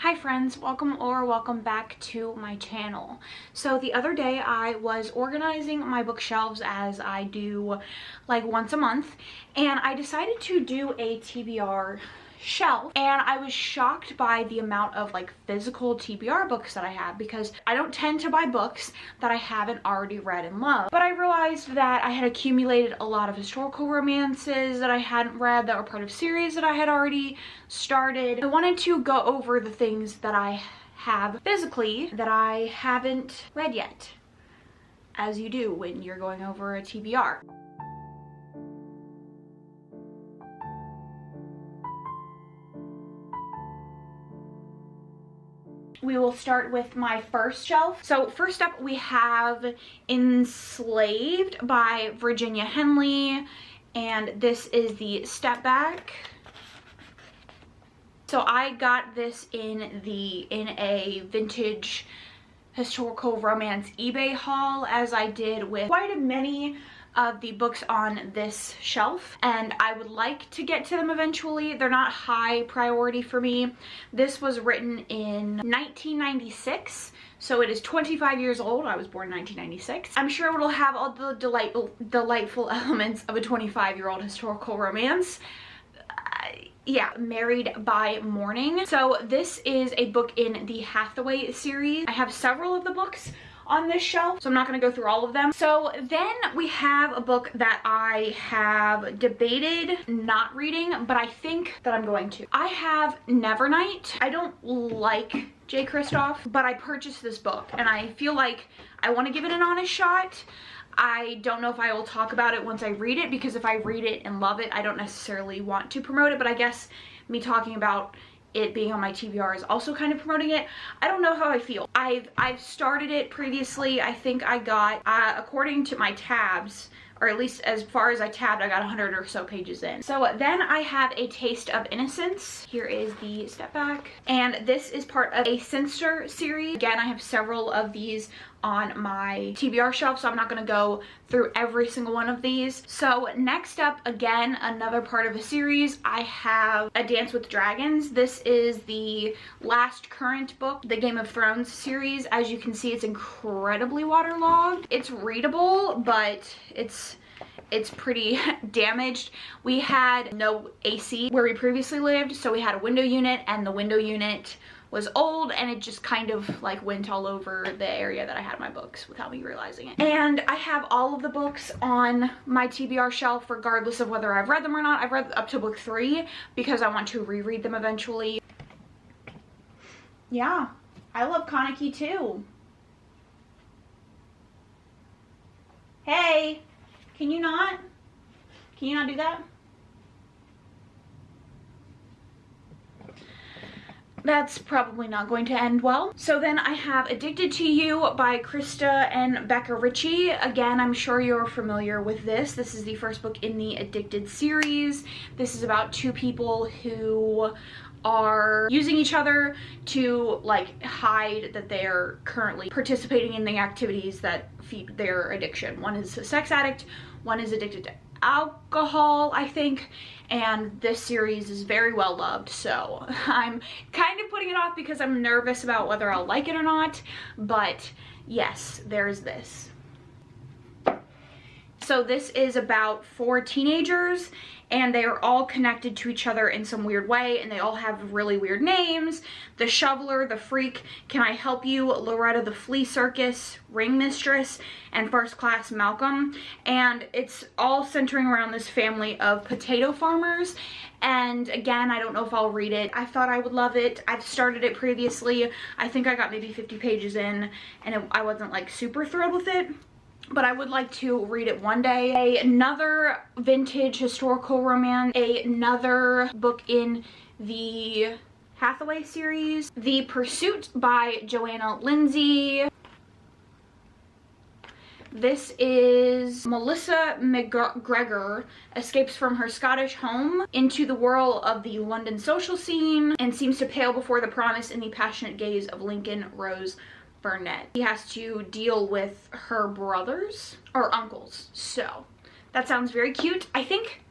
Hi friends, welcome back to my channel. So the other day I was organizing my bookshelves as I do like once a month, and I decided to do a TBR shelf, and I was shocked by the amount of like physical TBR books that I have, because I don't tend to buy books that I haven't already read and loved. But I realized that I had accumulated a lot of historical romances that I hadn't read that were part of series that I had already started. I wanted to go over the things that I have physically that I haven't read yet, as you do when you're going over a TBR. We will start with my first shelf. So first up we have Enslaved by Virginia Henley, and this is the step back. So I got this in a vintage historical romance eBay haul, as I did with quite a many of the books on this shelf, and I would like to get to them eventually. They're not high priority for me. This was written in 1996, so it is 25 years old. I was born in 1996. I'm sure it'll have all the delightful elements of a 25-year-old historical romance. Yeah, Married by Morning. So this is a book in the Hathaway series. I have several of the books on this shelf, so I'm not going to go through all of them. So then we have a book that I have debated not reading, but I think that I'm going to. I have Nevernight. I don't like J. Kristoff, but I purchased this book and I feel like I want to give it an honest shot. I don't know if I will talk about it once I read it, because if I read it and love it, I don't necessarily want to promote it, but I guess me talking about it being on my TBR is also kind of promoting it. I don't know how I feel. I've started it previously. I think I got, according to my tabs, or at least as far as I tabbed, I got 100 or so pages in. So then I have A Taste of Innocence. Here is the step back. And this is part of a Sinister series. Again, I have several of these on my TBR shelf, so I'm not going to go through every single one of these. So next up, again, another part of a series, I have A Dance with Dragons. This is the last current book, the Game of Thrones series. As you can see, it's incredibly waterlogged. It's readable, but it's pretty damaged. We had no AC where we previously lived, so we had a window unit, and the window unit was old, and it just kind of like went all over the area that I had my books without me realizing it. And I have all of the books on my TBR shelf regardless of whether I've read them or not. I've read up to book 3 because I want to reread them eventually. Yeah, I love Kaneki too. Hey, can you not do that? That's probably not going to end well. So then I have Addicted to You by Krista and Becca Ritchie. Again, I'm sure you're familiar with this. This is the first book in the Addicted series. This is about two people who are using each other to like hide that they're currently participating in the activities that feed their addiction. One is a sex addict, one is addicted to alcohol, I think, and this series is very well loved, so I'm kind of putting it off because I'm nervous about whether I'll like it or not. But yes, there's this. So this is about 4 teenagers, and they are all connected to each other in some weird way, and they all have really weird names. The Shoveler, the Freak, Can I Help You, Loretta the Flea Circus, Ring Mistress, and First Class Malcolm. And it's all centering around this family of potato farmers. And again, I don't know if I'll read it. I thought I would love it. I've started it previously. I think I got maybe 50 pages in, and I wasn't like super thrilled with it, but I would like to read it one day. Another vintage historical romance, another book in the Hathaway series, The Pursuit by Joanna Lindsey. This is Melissa McGregor escapes from her Scottish home into the whirl of the London social scene and seems to pale before the promise in the passionate gaze of Lincoln Rose Burnett. He has to deal with her brothers or uncles, so that sounds very cute. I think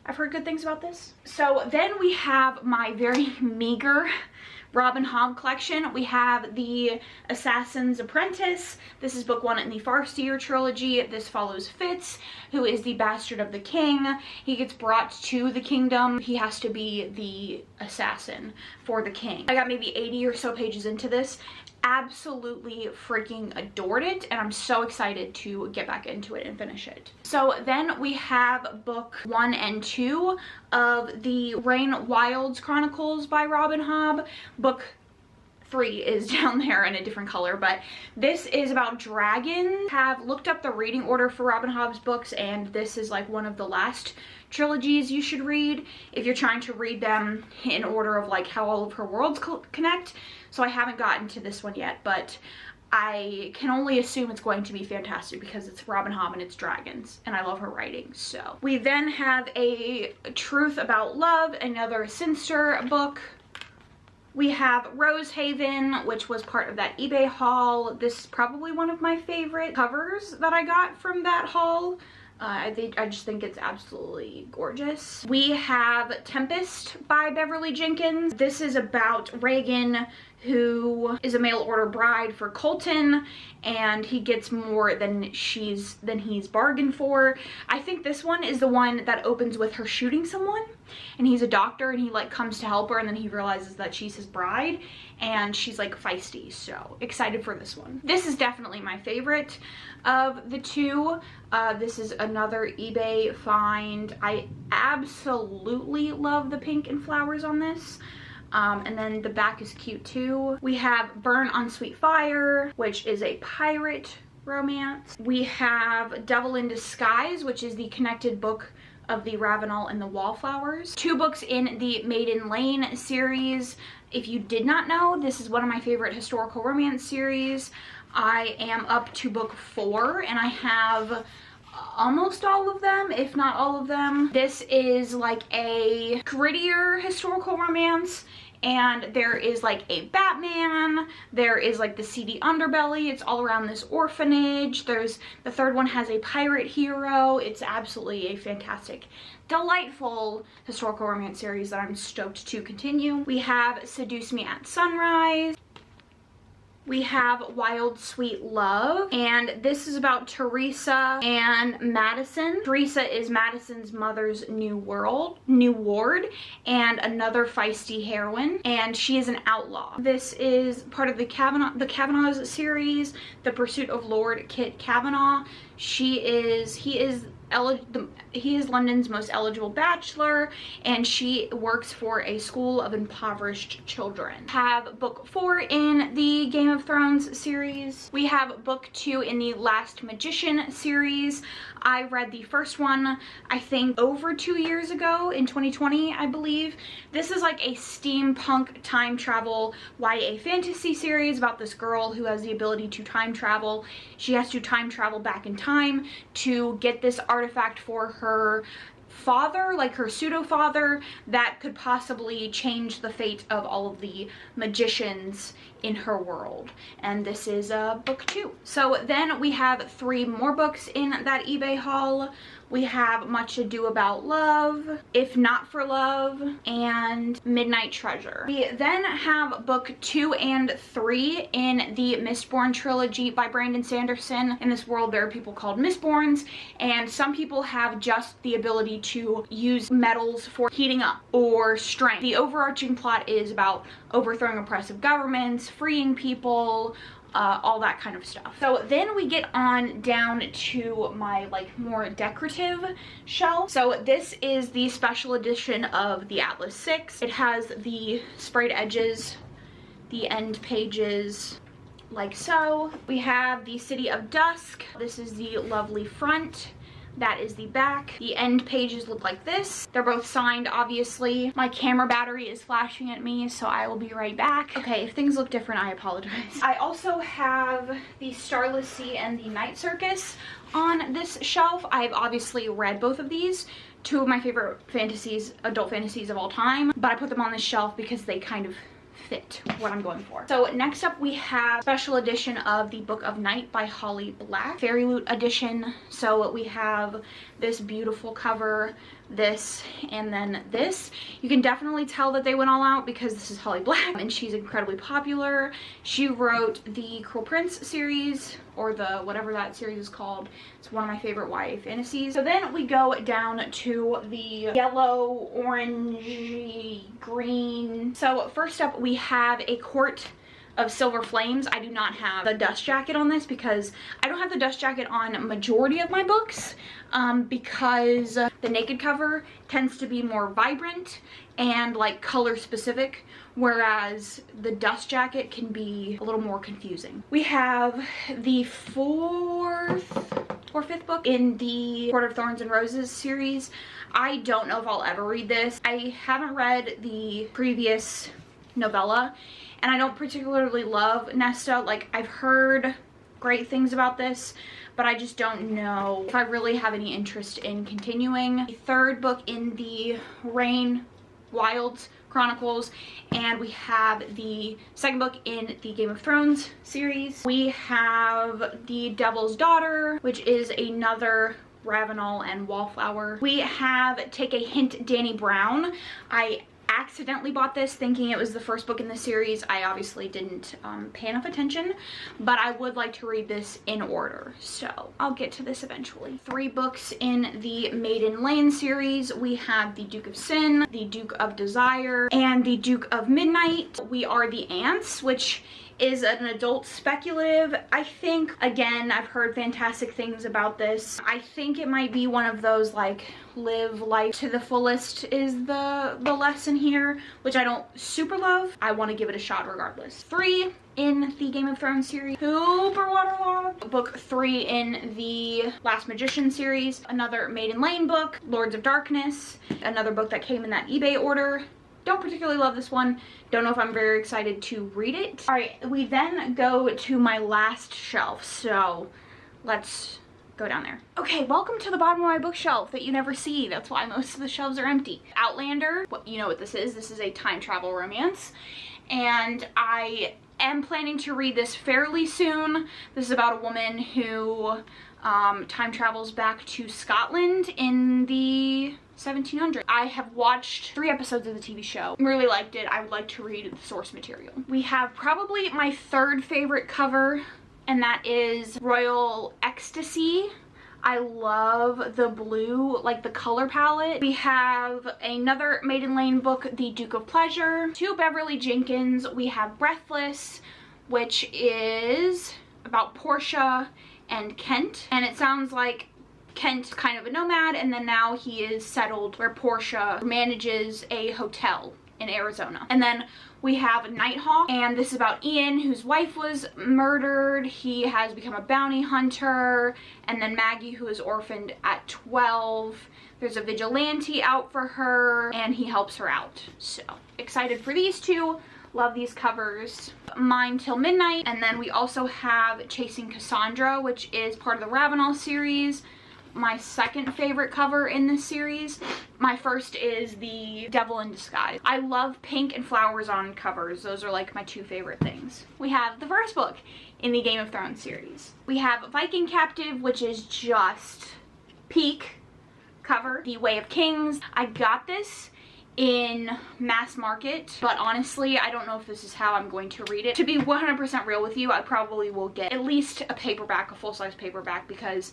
I've heard good things about this. So then we have my very meager Robin Hobb collection, we have the Assassins Apprentice. This is book 1 in the Farseer trilogy. This follows Fitz, who is the bastard of the king. He gets brought to the kingdom. He has to be the assassin for the king. I got maybe 80 or so pages into this. Absolutely freaking adored it, and I'm so excited to get back into it and finish it. So then we have book 1 and 2 of the Rain Wilds Chronicles by Robin Hobb. Book 3 is down there in a different color, but this is about dragons. Have looked up the reading order for Robin Hobb's books, and this is like one of the last trilogies you should read if you're trying to read them in order of like how all of her worlds connect. So I haven't gotten to this one yet, but I can only assume it's going to be fantastic because it's Robin Hobb and it's dragons, and I love her writing. So we then have a Truth About Love, another Sinster book. We have Rose Haven, which was part of that eBay haul. This is probably one of my favorite covers that I got from that haul. I just think it's absolutely gorgeous. We have Tempest by Beverly Jenkins. This is about Reagan, who is a mail order bride for Colton, and he gets more than he's bargained for. I think this one is the one that opens with her shooting someone, and he's a doctor, and he like comes to help her, and then he realizes that she's his bride, and she's like feisty. So excited for this one. This is definitely my favorite of the two. This is another eBay find. I absolutely love the pink and flowers on this. And then the back is cute too. We have Burn on Sweet Fire, which is a pirate romance. We have Devil in Disguise, which is the connected book of the Ravenel and the Wallflowers. 2 books in the Maiden Lane series. If you did not know, this is one of my favorite historical romance series. I am up to book 4, and I have almost all of them, if not all of them. This is like a grittier historical romance, and there is like a Batman, there is like the seedy underbelly, it's all around this orphanage. There's the third one has a pirate hero. It's absolutely a fantastic, delightful historical romance series that I'm stoked to continue. We have Seduce Me at Sunrise. We have Wild Sweet Love, and this is about Teresa and Madison. Teresa is Madison's mother's new ward, and another feisty heroine, and she is an outlaw. This is part of the Kavanaugh's series, The Pursuit of Lord Kit Kavanaugh. He is London's most eligible bachelor, and she works for a school of impoverished children. Have book 4 in the Game of Thrones series. We have book 2 in the Last Magician series. I read the first one, I think over 2 years ago in 2020, I believe. This is like a steampunk time travel YA fantasy series about this girl who has the ability to time travel. She has to time travel back in time to get this artifact for her father, like her pseudo father, that could possibly change the fate of all of the magicians in her world. And this is book 2. So then we have 3 more books in that eBay haul. We have Much Ado About Love, If Not for Love, and Midnight Treasure. We then have book 2 and 3 in the Mistborn trilogy by Brandon Sanderson. In this world, there are people called Mistborns, and some people have just the ability to use metals for heating up or strength. The overarching plot is about overthrowing oppressive governments, freeing people, all that kind of stuff. So then we get on down to my like more decorative shelf. So this is the special edition of the Atlas 6. It has the sprayed edges, the end pages like so. We have the City of Dusk. This is the lovely front. That is the back. The end pages look like this. They're both signed, obviously. My camera battery is flashing at me, so I will be right back. Okay, if things look different, I apologize. I also have the Starless Sea and the Night Circus on this shelf. I've obviously read both of these. 2 of my favorite fantasies, adult fantasies of all time, but I put them on this shelf because they kind of fit what I'm going for. So next up we have special edition of the Book of Night by Holly Black, Fairy Loot edition. So we have this beautiful cover this, and then this. You can definitely tell that they went all out because this is Holly Black and she's incredibly popular. She wrote the Cruel Prince series, or the whatever that series is called. It's one of my favorite YA fantasies. So then we go down to the yellow, orangey, green. So first up we have A Court of Silver Flames. I do not have the dust jacket on this because I don't have the dust jacket on majority of my books because the naked cover tends to be more vibrant and like color specific, whereas the dust jacket can be a little more confusing. We have the fourth or fifth book in the Court of Thorns and Roses series. I don't know if I'll ever read this. I haven't read the previous novella, and I don't particularly love Nesta. Like, I've heard great things about this, but I just don't know if I really have any interest in continuing. The third book in the Rain Wilds Chronicles, and we have the second book in the Game of Thrones series. We have The Devil's Daughter, which is another Ravenel and Wallflower. We have Take a Hint, Danny Brown. I accidentally bought this thinking it was the first book in the series. I obviously didn't pay enough attention, but I would like to read this in order, so I'll get to this eventually. 3 books in the Maiden Lane series. We have The Duke of Sin, The Duke of Desire, and The Duke of Midnight. We Are the Ants, which is an adult speculative. I think, again, I've heard fantastic things about this. I think it might be one of those like live life to the fullest is the lesson here, which I don't super love. I want to give it a shot regardless. 3 in the Game of Thrones series. Super waterlogged. Book 3 in the Last Magician series. Another Maiden Lane book. Lords of Darkness. Another book that came in that eBay order. Don't particularly love this one. Don't know if I'm very excited to read it. All right, we then go to my last shelf, so let's go down there. Okay, welcome to the bottom of my bookshelf that you never see. That's why most of the shelves are empty. Outlander, you know what this is. This is a time travel romance, and I am planning to read this fairly soon. This is about a woman who time travels back to Scotland in the 1700s. I have watched 3 episodes of the TV show. Really liked it. I would like to read the source material. We have probably my 3rd favorite cover, and that is Royal Ecstasy. I love the blue, like the color palette. We have another Maiden Lane book, The Duke of Pleasure. 2 Beverly Jenkins. We have Breathless, which is about Portia and Kent, and it sounds like Kent's kind of a nomad, and then now he is settled where Portia manages a hotel in Arizona. And then we have Nighthawk, and this is about Ian, whose wife was murdered. He has become a bounty hunter. And then Maggie, who is orphaned at 12. There's a vigilante out for her, and he helps her out. So excited for these 2. Love these covers. Mine Till Midnight. And then we also have Chasing Cassandra, which is part of the Ravenel series. My 2nd favorite cover in this series. My 1st is The Devil in Disguise. I love pink and flowers on covers. Those are like my 2 favorite things. We have the 1st book in the Game of Thrones series. We have Viking Captive, which is just peak cover. The Way of Kings. I got this in mass market, but honestly I don't know if this is how I'm going to read it. To be 100% real with you, I probably will get at least a paperback, a full-size paperback, because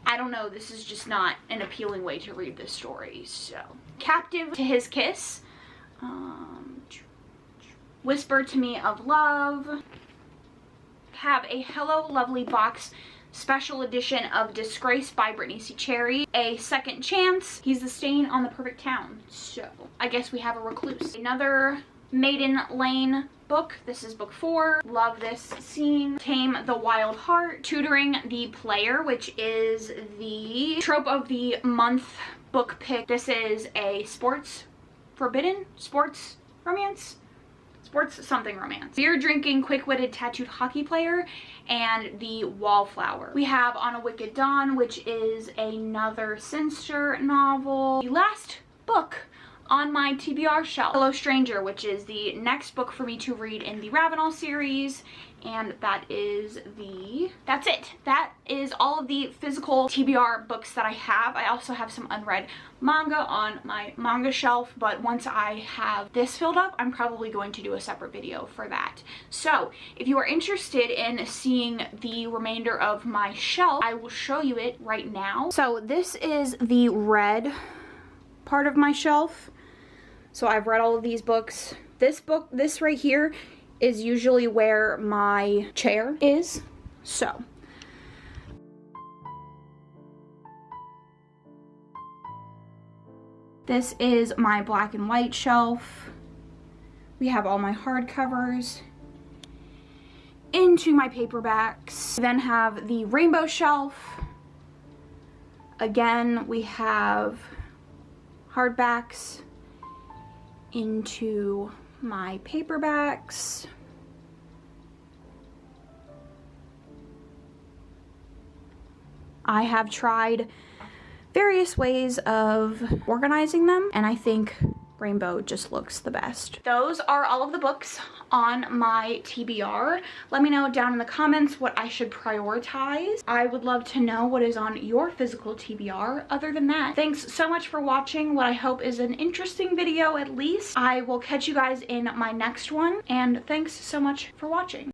I don't know, this is just not an appealing way to read this story. So, Captive to His Kiss, Whisper to Me of Love, have a Hello Lovely box special edition of Disgrace by Brittany C. Cherry, A Second Chance, He's the Stain on the Perfect Town. So, I guess we have a Recluse. Another Maiden Lane book. This is book 4. Love this scene. Tame the Wild Heart. Tutoring the Player, which is the trope of the month book pick. This is a sports romance. Sports something romance. Beer drinking, quick-witted, tattooed hockey player, and The Wallflower. We have On a Wicked Dawn, which is another Sinster novel. The last book On my TBR shelf, Hello Stranger, which is the next book for me to read in the Ravenel series. And that's it. That is all of the physical TBR books that I have. I also have some unread manga on my manga shelf, but once I have this filled up, I'm probably going to do a separate video for that. So if you are interested in seeing the remainder of my shelf, I will show you it right now. So this is the red part of my shelf. So I've read all of these books. This right here is usually where my chair is. So this is my black and white shelf. We have all my hardcovers. Into my paperbacks. Then have the rainbow shelf. Again, we have hardbacks. Into my paperbacks. I have tried various ways of organizing them, and I think rainbow just looks the best. Those are all of the books on my TBR. Let me know down in the comments what I should prioritize. I would love to know what is on your physical TBR. Other than that, thanks so much for watching what I hope is an interesting video at least. I will catch you guys in my next one, and thanks so much for watching.